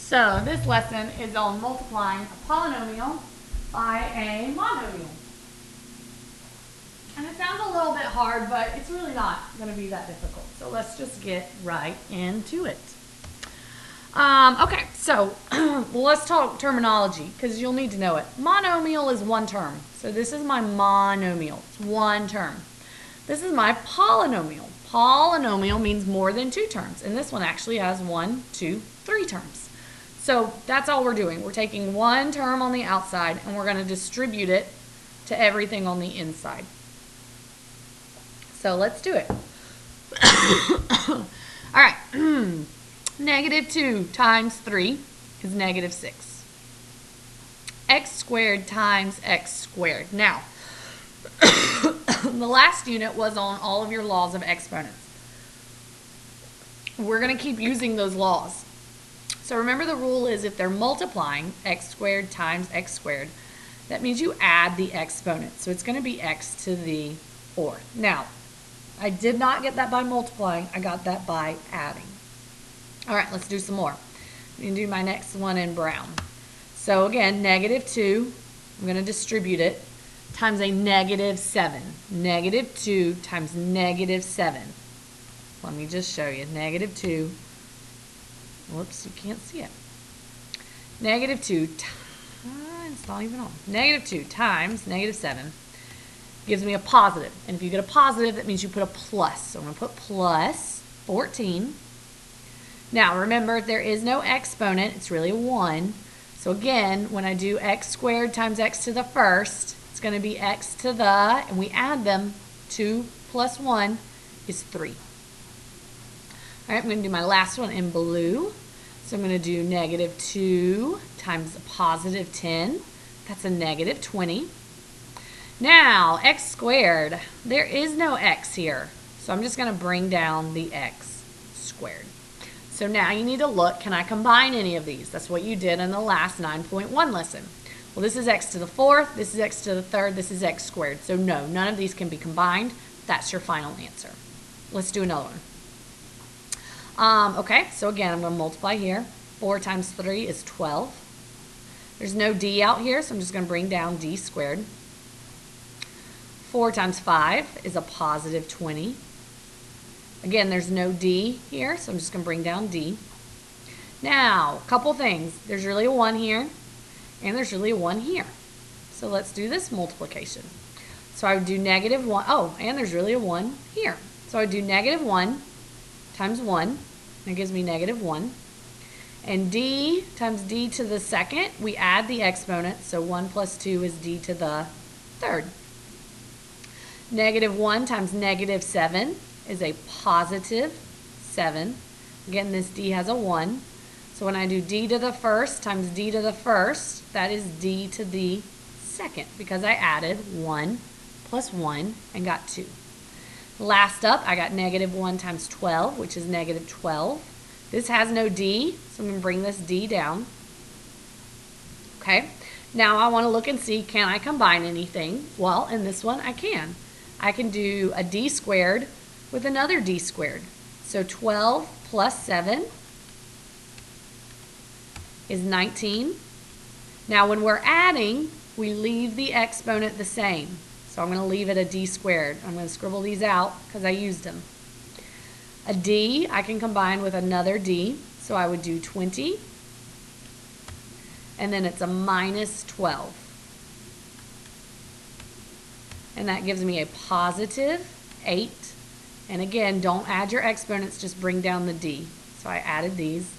So this lesson is on multiplying a polynomial by a monomial. And it sounds a little bit hard, but it's really not going to be that difficult. So let's just get right into it. Okay, so let's talk terminology because you'll need to know it. Monomial is one term. So this is my monomial. It's one term. This is my polynomial. Polynomial means more than two terms. And this one actually has 1, 2, 3 terms. So that's all we're doing. We're taking one term on the outside and we're going to distribute it to everything on the inside. So let's do it. All right. Negative 2 times 3 is negative 6. X squared times x squared. Now, the last unit was on all of your laws of exponents. We're going to keep using those laws. So remember the rule is if they're multiplying x squared times x squared, that means you add the exponent. So it's going to be x to the 4th. Now, I did not get that by multiplying. I got that by adding. All right, let's do some more. I'm going to do my next one in brown. So again, negative 2, I'm going to distribute it, times a negative 7. Negative 2 times negative 7. Let me just show you. Negative 2. Whoops, you can't see it. Negative 2 times, it's not even on. Negative 2 times negative 7 gives me a positive. And if you get a positive, that means you put a plus. So I'm going to put plus 14. Now, remember, there is no exponent. It's really a 1. So again, when I do x squared times x to the first, it's going to be x to the, and we add them, 2 plus 1 is 3. All right, I'm going to do my last one in blue. So I'm going to do negative 2 times a positive 10. That's a negative 20. Now, x squared, there is no x here. So I'm just going to bring down the x squared. So now you need to look, can I combine any of these? That's what you did in the last 9.1 lesson. Well, this is x to the 4th, this is x to the 3rd, this is x squared. So no, none of these can be combined. That's your final answer. Let's do another one. Okay, so again, I'm going to multiply here. 4 times 3 is 12. There's no d out here, so I'm just going to bring down d squared. 4 times 5 is a positive 20. Again, there's no d here, so I'm just going to bring down d. Now, a couple things. There's really a 1 here, and there's really a 1 here. So let's do this multiplication. So I would do negative 1. Oh, and there's really a 1 here. So I would do negative 1 times 1. That gives me negative 1. And d times d to the 2nd, we add the exponent, so 1 plus 2 is d to the 3rd. Negative 1 times negative 7 is a positive 7. Again, this d has a 1. So when I do d to the 1st times d to the 1st, that is d to the 2nd because I added 1 plus 1 and got 2. Last up, I got negative 1 times 12, which is negative 12. This has no d, so I'm going to bring this d down. Okay, now I want to look and see, can I combine anything? Well, in this one, I can. I can do a d squared with another d squared. So 12 plus 7 is 19. Now when we're adding, we leave the exponent the same. So I'm going to leave it a d squared. I'm going to scribble these out because I used them. A d I can combine with another d. So I would do 20. And then it's a minus 12. And that gives me a positive 8. And again, don't add your exponents, just bring down the d. So I added these.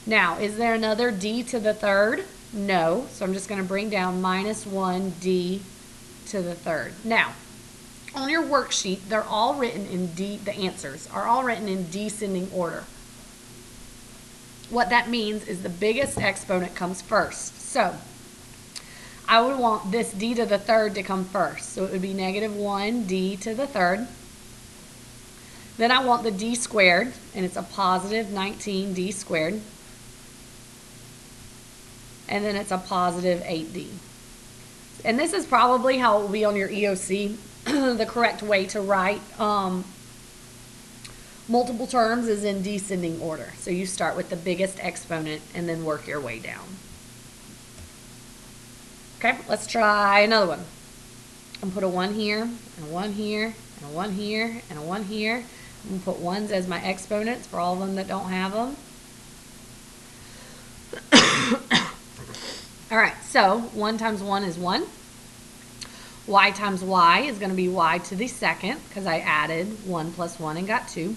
Now, is there another d to the 3rd? No. So I'm just going to bring down minus 1 d to the 3rd. Now, on your worksheet, they're all written in d, the answers are all written in descending order. What that means is the biggest exponent comes first. So I would want this d to the 3rd to come first. So it would be negative 1 d to the 3rd. Then I want the d squared, and it's a positive 19 d squared. And then it's a positive 8d. And this is probably how it will be on your EOC, the correct way to write Multiple terms is in descending order. So you start with the biggest exponent and then work your way down. Okay, let's try another one. I'm gonna put a 1 here, and a 1 here, and a 1 here, and a 1 here. I'm gonna put 1s as my exponents for all of them that don't have them. All right, so 1 times 1 is 1. Y times y is going to be y to the second because I added 1 plus 1 and got 2.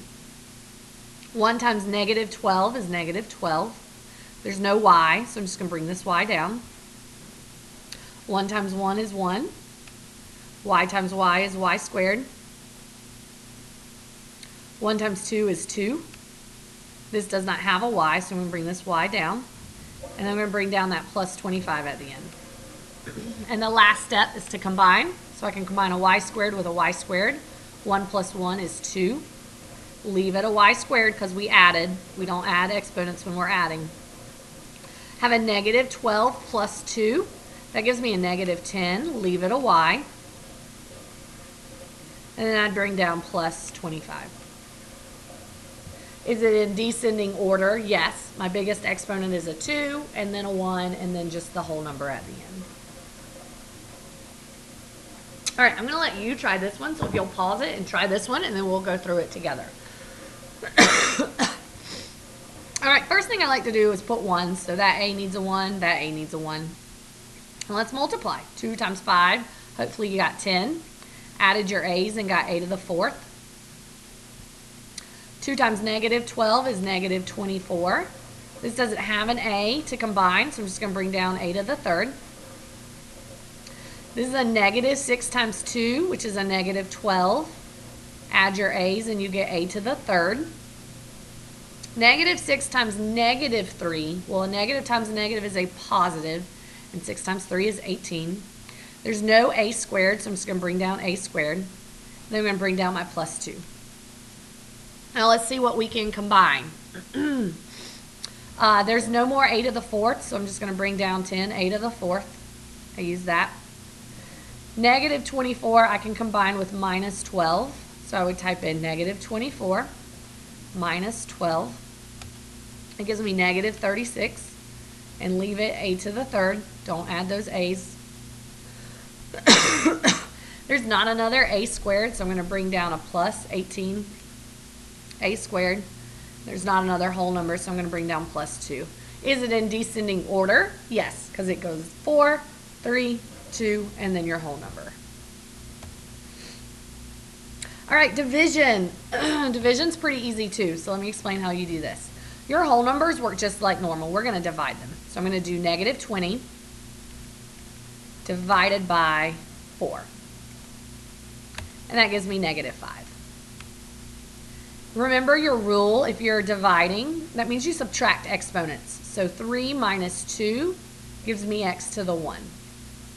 1 times negative 12 is negative 12. There's no y, so I'm just going to bring this y down. 1 times 1 is 1. Y times y is y squared. 1 times 2 is 2. This does not have a y, so I'm going to bring this y down. And I'm going to bring down that plus 25 at the end. And the last step is to combine. So I can combine a y squared with a y squared. 1 plus 1 is 2. Leave it a y squared because we added. We don't add exponents when we're adding. Have a negative 12 plus 2. That gives me a negative 10. Leave it a y. And then I'd bring down plus 25. Is it in descending order? Yes. My biggest exponent is a 2, and then a 1, and then just the whole number at the end. All right, I'm going to let you try this one, so if you'll pause it and try this one, and then we'll go through it together. All right, first thing I like to do is put 1s, so that A needs a 1, that A needs a 1. And let's multiply. 2 times 5, hopefully you got 10. Added your A's and got a to the 4th. 2 times negative 12 is negative 24. This doesn't have an a to combine, so I'm just going to bring down a to the 3rd. This is a negative 6 times 2, which is a negative 12. Add your a's and you get a to the 3rd. Negative 6 times negative 3, well, a negative times a negative is a positive, and 6 times 3 is 18. There's no a squared, so I'm just going to bring down a squared. Then I'm going to bring down my plus 2. Now let's see what we can combine. There's no more a to the 4th, so I'm just going to bring down 10, a to the 4th. I use that. Negative 24 I can combine with minus 12, so I would type in negative 24 minus 12. It gives me negative 36, and leave it a to the 3rd. Don't add those a's. There's not another a squared, so I'm going to bring down a plus 18. A squared. There's not another whole number, so I'm going to bring down plus 2. Is it in descending order? Yes, because it goes 4, 3, 2, and then your whole number. All right, division. Division's pretty easy too, so let me explain how you do this. Your whole numbers work just like normal. We're going to divide them. So I'm going to do negative 20 divided by 4. And that gives me negative 5. Remember your rule, if you're dividing, that means you subtract exponents. So 3 minus 2 gives me x to the 1.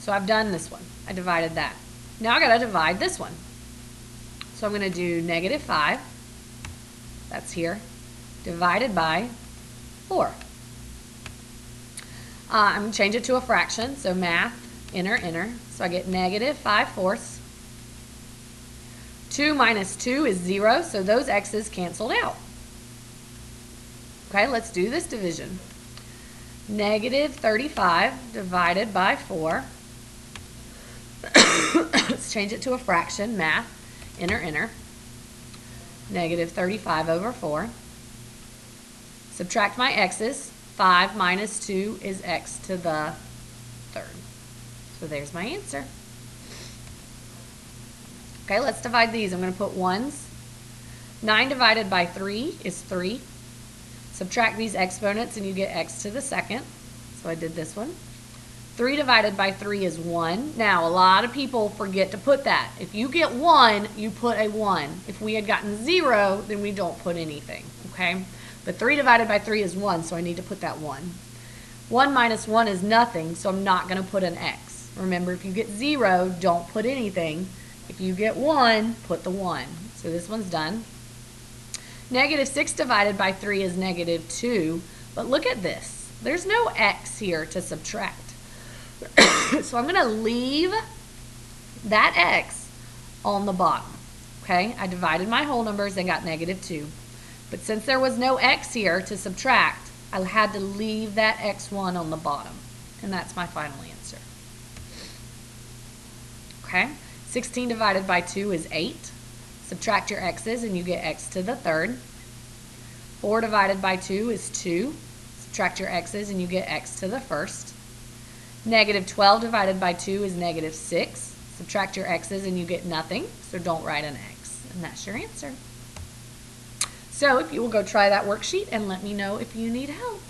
So I've done this one. I divided that. Now I got to divide this one. So I'm going to do negative 5, that's here, divided by 4. I'm going to change it to a fraction, so math, enter. So I get negative 5/4. 2 minus 2 is 0, so those x's canceled out. Okay, let's do this division. Negative 35 divided by 4. Let's change it to a fraction, math, enter. Negative 35 over 4. Subtract my x's. 5 minus 2 is x to the 3rd. So there's my answer. Okay, let's divide these. I'm going to put 1s. 9 divided by 3 is 3. Subtract these exponents and you get x to the 2nd. So I did this one. 3 divided by 3 is 1. Now, a lot of people forget to put that. If you get 1, you put a 1. If we had gotten 0, then we don't put anything, okay? But 3 divided by 3 is 1, so I need to put that 1. 1 minus 1 is nothing, so I'm not going to put an x. Remember, if you get 0, don't put anything. If you get 1, put the 1. So this one's done. Negative 6 divided by 3 is negative 2. But look at this. There's no x here to subtract. So I'm going to leave that x on the bottom. Okay, I divided my whole numbers and got negative 2. But since there was no x here to subtract, I had to leave that x1 on the bottom. And that's my final answer. Okay, 16 divided by 2 is 8. Subtract your x's and you get x to the third. 4 divided by 2 is 2. Subtract your x's and you get x to the first. Negative 12 divided by 2 is negative 6. Subtract your x's and you get nothing, so don't write an x. And that's your answer. So if you will go try that worksheet and let me know if you need help.